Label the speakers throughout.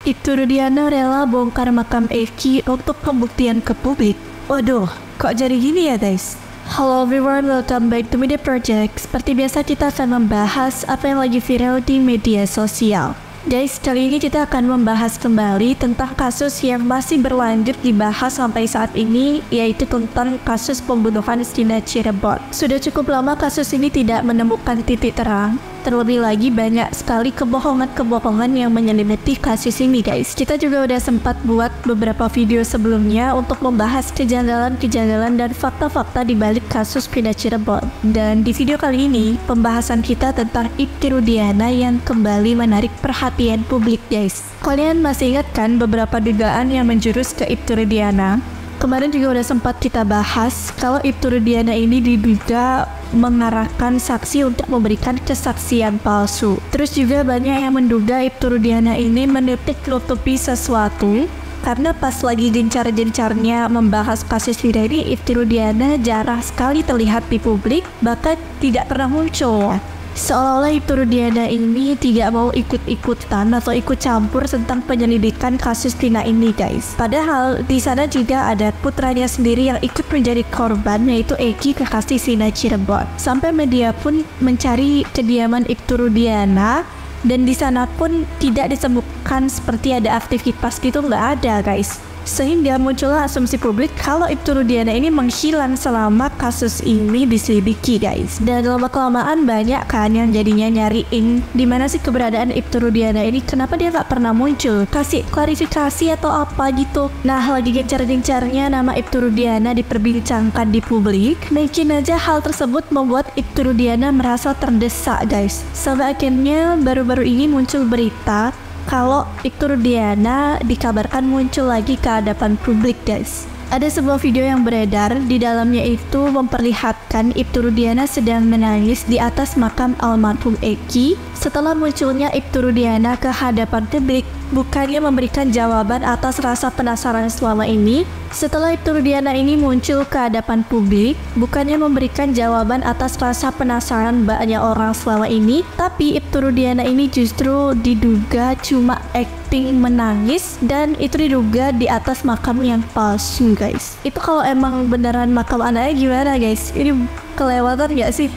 Speaker 1: Ibtu Rudiana rela bongkar makam Eki untuk pembuktian ke publik. Waduh, kok jadi gini ya guys? Hello everyone, welcome back to Media Project. Seperti biasa kita akan membahas apa yang lagi viral di media sosial. Guys, kali ini kita akan membahas kembali tentang kasus yang masih berlanjut dibahas sampai saat ini, yaitu tentang kasus pembunuhan Sina Cirebon. Sudah cukup lama kasus ini tidak menemukan titik terang. Terlebih lagi banyak sekali kebohongan-kebohongan yang menyelimuti kasus ini guys. Kita juga udah sempat buat beberapa video sebelumnya untuk membahas kejanggalan-kejanggalan dan fakta-fakta di balik kasus Sina Cirebon. Dan di video kali ini, pembahasan kita tentang Ibtu Rudiana yang kembali menarik perhatian publik guys. Kalian masih ingat kan beberapa dugaan yang menjurus ke Ibtu Rudiana? Kemarin juga udah sempat kita bahas kalau Ibtu Rudiana ini diduga mengarahkan saksi untuk memberikan kesaksian palsu. Terus juga banyak yang menduga Ibtu Rudiana ini menutup-nutupi sesuatu karena pas lagi gencar-gencarnya membahas kasus ini, Ibtu Rudiana jarang sekali terlihat di publik, bahkan tidak pernah muncul. Seolah-olah Ibtu Rudiana ini tidak mau ikut-ikutan atau ikut campur tentang penyelidikan kasus Sina ini guys. Padahal di sana juga ada putranya sendiri yang ikut menjadi korban, yaitu Eki, kekasih Sina Cirebon. Sampai media pun mencari kediaman Ibtu Rudiana dan di sana pun tidak disebutkan seperti ada aktivitas gitu, nggak ada guys. Sehingga muncullah asumsi publik kalau Ibtu Rudiana ini menghilang selama kasus ini diselidiki guys. Dan lama-kelamaan banyak kan yang jadinya nyariin di mana sih keberadaan Ibtu Rudiana ini, kenapa dia nggak pernah muncul, kasih klarifikasi atau apa gitu. Nah, lagi gencar-gencarnya nama Ibtu Rudiana diperbincangkan di publik, mungkin aja hal tersebut membuat Ibtu Rudiana merasa terdesak guys. Sampai akhirnya baru-baru ini muncul berita kalau Ibtu Rudiana dikabarkan muncul lagi ke hadapan publik guys. Ada sebuah video yang beredar, di dalamnya itu memperlihatkan Ibtu Rudiana sedang menangis di atas makam almarhum Eki setelah munculnya Ibtu Rudiana ke hadapan publik. Bukannya memberikan jawaban atas rasa penasaran selama ini, setelah Ibtu Rudiana ini muncul ke hadapan publik, bukannya memberikan jawaban atas rasa penasaran banyak orang selama ini, tapi Ibtu Rudiana ini justru diduga cuma acting menangis, dan itu diduga di atas makam yang palsu guys. Itu kalau emang beneran makam anaknya gimana guys? Ini kelewatan gak sih?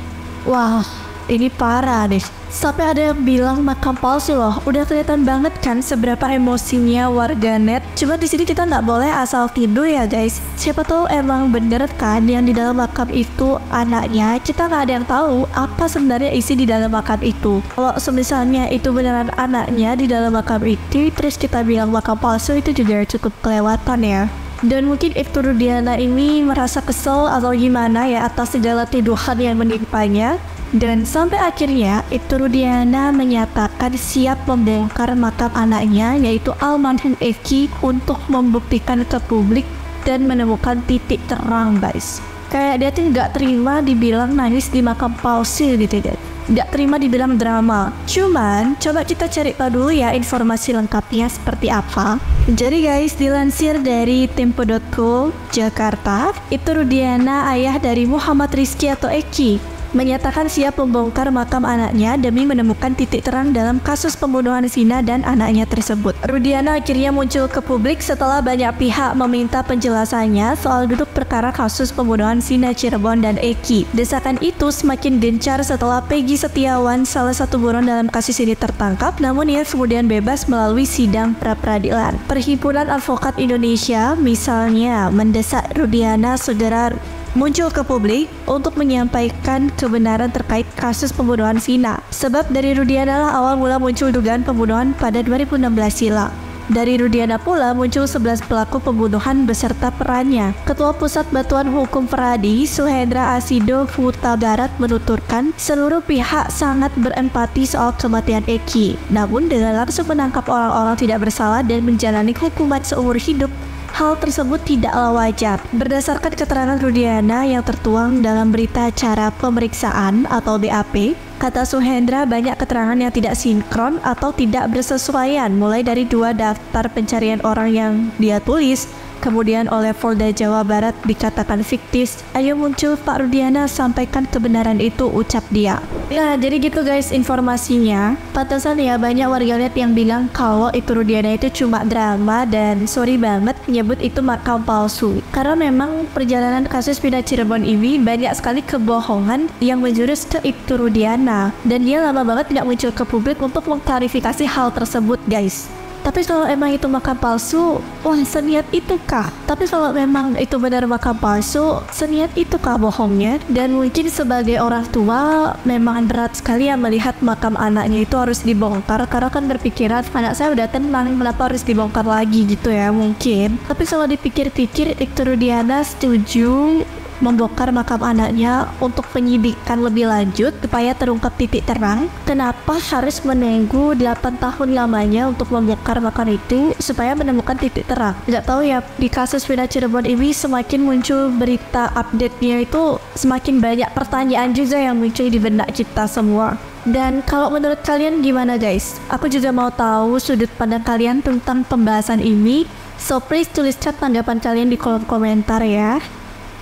Speaker 1: Wah, ini parah deh. Sampai ada yang bilang makam palsu loh. Udah kelihatan banget kan seberapa emosinya warganet. Cuma di sini kita nggak boleh asal tidur ya guys. Siapa tahu emang bener kan yang di dalam makam itu anaknya. Kita nggak ada yang tahu apa sebenarnya isi di dalam makam itu. Kalau misalnya itu beneran anaknya di dalam makam itu, terus kita bilang makam palsu, itu juga cukup kelewatan ya. Dan mungkin Ibtu Rudiana ini merasa kesel atau gimana ya atas segala tuduhan yang menimpanya. Dan sampai akhirnya Ibtu Rudiana menyatakan siap membongkar makam anaknya, yaitu almarhum Eki, untuk membuktikan ke publik dan menemukan titik terang guys. Kayak dia tuh nggak terima dibilang nangis di makam palsu gitu guys. Nggak terima dibilang drama. Cuman coba kita cari tahu dulu ya informasi lengkapnya seperti apa. Jadi guys, dilansir dari Tempo.co Jakarta, Ibtu Rudiana, ayah dari Muhammad Rizky atau Eki, menyatakan siap membongkar makam anaknya demi menemukan titik terang dalam kasus pembunuhan Sina dan anaknya tersebut. Rudiana akhirnya muncul ke publik setelah banyak pihak meminta penjelasannya soal duduk perkara kasus pembunuhan Sina Cirebon dan Eki. Desakan itu semakin gencar setelah Peggy Setiawan, salah satu buron dalam kasus ini, tertangkap, namun ia kemudian bebas melalui sidang pra-peradilan. Perhimpunan Advokat Indonesia misalnya mendesak Rudiana segera muncul ke publik untuk menyampaikan kebenaran terkait kasus pembunuhan Sina. Sebab dari Rudiana lah awal mula muncul dugaan pembunuhan pada 2016 silam. Dari Rudiana pula muncul 11 pelaku pembunuhan beserta perannya. Ketua Pusat Bantuan Hukum Peradi, Suhendra Asido Huta Barat, menuturkan seluruh pihak sangat berempati soal kematian Eki. Namun dengan langsung menangkap orang-orang tidak bersalah dan menjalani hukuman seumur hidup, hal tersebut tidaklah wajar. Berdasarkan keterangan Rudiana yang tertuang dalam berita acara pemeriksaan atau BAP, kata Suhendra, banyak keterangan yang tidak sinkron atau tidak bersesuaian, mulai dari 2 daftar pencarian orang yang dia tulis, kemudian oleh Polda Jawa Barat dikatakan fiktif. Ayo muncul Pak Rudiana, sampaikan kebenaran itu, ucap dia. Nah, jadi gitu guys informasinya. Pantesan ya banyak warganet yang bilang kalau itu Rudiana itu cuma drama, dan sorry banget nyebut itu makam palsu. Karena memang perjalanan kasus pindah Cirebon ini banyak sekali kebohongan yang menjurus ke itu Rudiana, dan dia lama banget tidak muncul ke publik untuk mengklarifikasi hal tersebut guys. Tapi kalau emang itu makam palsu, wah seniat itu kah? Tapi kalau memang itu benar makam palsu, seniat itu kah bohongnya? Dan mungkin sebagai orang tua memang berat sekali ya melihat makam anaknya itu harus dibongkar, karena kan berpikiran anak saya udah tenang, kenapa harus dibongkar lagi gitu ya mungkin. Tapi kalau dipikir-pikir, Iktu Rudiana setuju membongkar makam anaknya untuk penyidikan lebih lanjut supaya terungkap titik terang. Kenapa harus menunggu 8 tahun lamanya untuk membongkar makam itu supaya menemukan titik terang? Tidak tahu ya, di kasus pindah Cirebon ini semakin muncul berita update-nya itu semakin banyak pertanyaan juga yang muncul di benak kita semua. Dan kalau menurut kalian gimana guys? Aku juga mau tahu sudut pandang kalian tentang pembahasan ini. So please tulis chat tanggapan kalian di kolom komentar ya.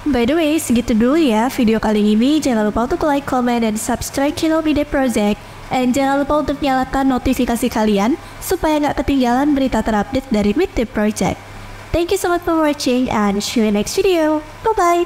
Speaker 1: By the way, segitu dulu ya video kali ini. Jangan lupa untuk like, comment, dan subscribe channel Midday Project. And jangan lupa untuk nyalakan notifikasi kalian supaya nggak ketinggalan berita terupdate dari Midday Project. Thank you so much for watching and see you in the next video. Bye-bye.